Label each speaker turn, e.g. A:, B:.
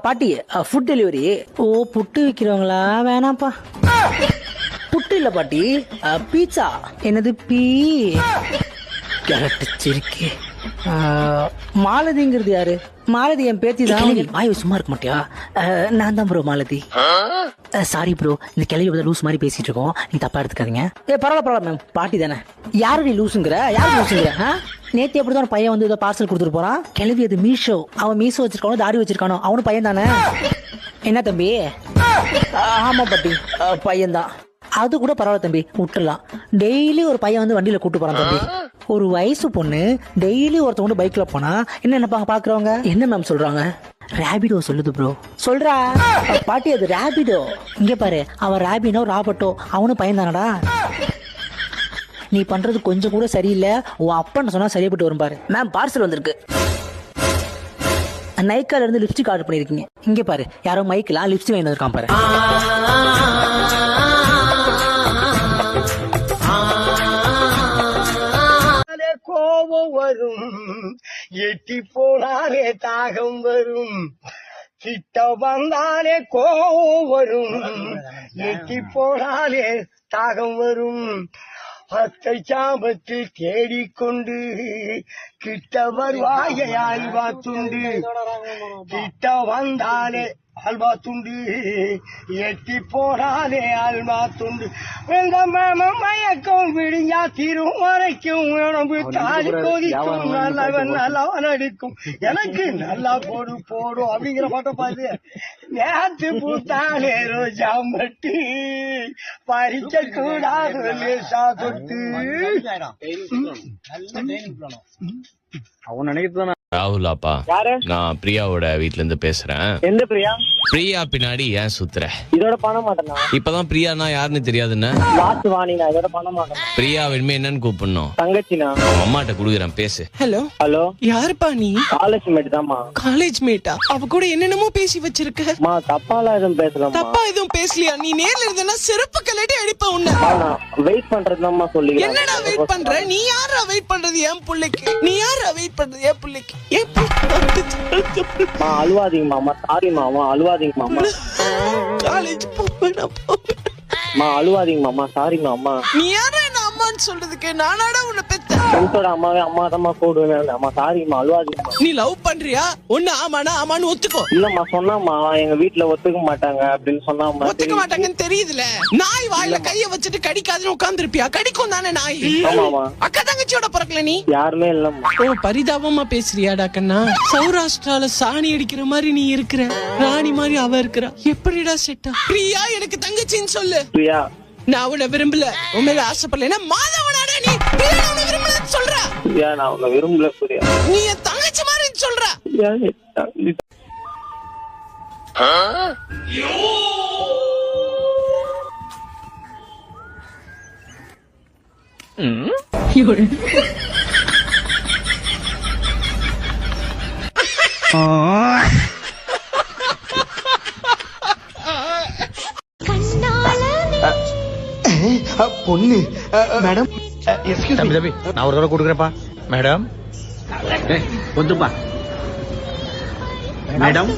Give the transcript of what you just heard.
A: பாட்டி food delivery. ஓ புட்டு விக்கிறவங்களா? வேணாப்பா. புட்டு இல்ல பாட்டி, பீட்சா. என்னது பீ? சிரிக்கி. மாலதிங்கிறது யாரு? மாலதி என் பேத்தி தான். வாய் சும்மா இருக்க மாட்டியா? நான் தான் ப்ரோ மாலதி. சாரி ப்ரோ, இந்த கிளவி லூஸ் மாதிரி பேசிட்டு இருக்கோம், நீ தப்பா எடுத்துக்காதீங்க. பரவாயில்ல மேம், பாட்டி தானே. யாரு நீ லூசுங்கிற? யாரு லூசுங்கிற? நேத்து எப்படிதான் பார்சல் வந்து ஏதோ பார்சல் கொடுத்துட்டு போறான். கிளவி அது மீஷோ. அவன் மீசோ வச்சிருக்கானோ தாடி வச்சிருக்கானோ அவனும் பையன் தானே. என்ன தம்பி? ஆமா பாட்டி, பையன் தான். அது கூட பரவாயில்ல தம்பி, விட்டுலாம். டெய்லி ஒரு பையன் வந்து வண்டியில கூட்டு போறான் தம்பி. ஒரு வயசு பொண்ணு டெய்லி ஒருத்தவங்க பைக்ல போனா என்ன நினைப்பாங்க பாக்குறவங்க? என்ன மேம் சொல்றாங்க? ரேபிடோ சொல்லுது ப்ரோ. சொல்றா பாட்டி, அது ரேபிடோ. இங்க பாரு, அவன் ரேபினோ ராபர்ட்டோ அவனும் பையன் தானடா. நீ பண்றது கொஞ்சம் கூட சரியில்லை. உன் அப்பன்னு சொன்னா சரியாப்பட்டு வரும் பாரு. மேம் பார்சல் வந்திருக்கு. நைக்கால இருந்து லிப்ஸ்டிக் ஆர்டர் பண்ணிருக்கீங்க. இங்க பாரு, யாரோ மைக்கெல்லாம் லிப்ஸ்டிக் வாங்கி வந்திருக்கான் பாரு.
B: கோபம் வரும், எட்டி போனாலே தாகம் வரும், கிட்ட வந்தாலே கோபம் வரும், எட்டி போனாலே தாகம் வரும். அத்தை சாபத்தில் தேடிக்கொண்டு கிட்ட வருவாய அல்வா துண்டு, கிட்ட வந்தாலே அல்வா துண்டு, எட்டி போனாலே அல்வா துண்டு. எங்க மயக்கம் விடிஞ்சா திரும் வரைக்கும் உடம்பு தாடி கொதிக்கும், நல்லவன் நல்லவன் அடிக்கும், எனக்கு நல்லா போடு போடும் அப்படிங்கிற பாட்டை பாரு. நேற்று பூத்தாலே ரோஜா மட்டு பறிக்க கூடாது லேசா தொட்டு.
C: அவன் நினைக்கிறதுதான்.
D: ராகுலாப்பா, நான் பிரியாவோட வீட்ல இருந்து பேசுறேன்.
C: எந்த பிரியா?
D: பிரியா பின்னாடி ஏன் சுத்துற?
C: இதோட பண்ண மாட்டேன்.
D: இப்பதான் பிரியானா யாருன்னு தெரியாதுன்னு.
C: இதோட பண்ண மாட்டேன்.
D: பிரியா வேணுமே என்னன்னு கூப்பிடணும்?
C: தங்கச்சினா?
D: அம்மாட்ட குடுக்குறேன், பேசு.
E: ஹலோ
C: ஹலோ,
E: யாருப்பா நீ?
C: காலேஜ் மேட் தான்மா.
E: காலேஜ் மேட்டா? அவ கூட என்னென்னமோ பேசி வச்சிருக்க.
C: தப்பாலாம் எதுவும் பேசலாம்.
E: தப்பா எதுவும் பேசலையா? நீ நேர்ல இருந்தனா செருப்பு கலட்டி அடிப்ப உன்ன.
C: வெயிட் பண்றதுதான்மா சொல்லி.
E: என்னடா வெயிட் பண்ற? நீ யாரா வெயிட் பண்றது என் புள்ளைக்கு? நீ யாரா வெயிட் பண்றது என் புள்ளைக்கு?
C: அழுவாதீங்கம்மா. சாரி மாமா, அழுவாதீங்கம்மா.
E: காலேஜ் போவேனா?
C: அழுவாதீங்கம்மா. சாரி மாமா.
E: நீ யாரா என்ன அம்மான்னு சொல்றதுக்கு? நானாடா உன்னை பெத்த?
C: ஃப்ரெண்ட்ஸோட அம்மாவே அம்மா தான் கூடுவேன். சாரிம்மா, அழுவாதீங்கம்மா.
E: நீ லவ் பண்றியா? ஒண்ணு ஆமானா ஆமான்னு ஒத்துக்கோ.
C: இல்லம்மா, சொன்னாம்மா எங்க வீட்டுல ஒத்துக்க மாட்டாங்க அப்படின்னு சொன்னாம்மா.
E: ஒத்துக்க மாட்டாங்கன்னு தெரியுதுல. நாய் வாயில கைய வச்சுட்டு கடிக்காதுன்னு உட்கார்ந்து இருப்பியா? கடிக்கும் தானே நாய். அக்கா தங்கச்சியோட பிறக்கல நீ?
C: யாருமே இல்லம்மா.
E: ஓ, பரிதாபமா பேசுறியாடா கண்ணா? சௌராஷ்டிரால சாணி அடிக்கிற மாதிரி நீ இருக்கிற, ராணி மாதிரி அவ இருக்கிறா. எப்படிடா செட்டா? பிரியா எனக்கு தங்கச்சின்னு சொல்லு.
C: பிரியா,
E: நான் உன்னை விரும்பல, உன் மேல ஆசைப்படல. மாதவனாடா நீ? பிரியா உன்னை விரும்பலன்னு சொல்ற?
C: பிரியா, நான் உன்னை விரும்பல பிரியா.
E: நீ என் தங்கச்சி மாதிரி சொல்ற.
B: பொண்ணு மேடம்,
F: தம்பி நான் ஒரு தடவை கொடுக்குறேன்ப்பா. மேடம் வந்துப்பா. மேடம்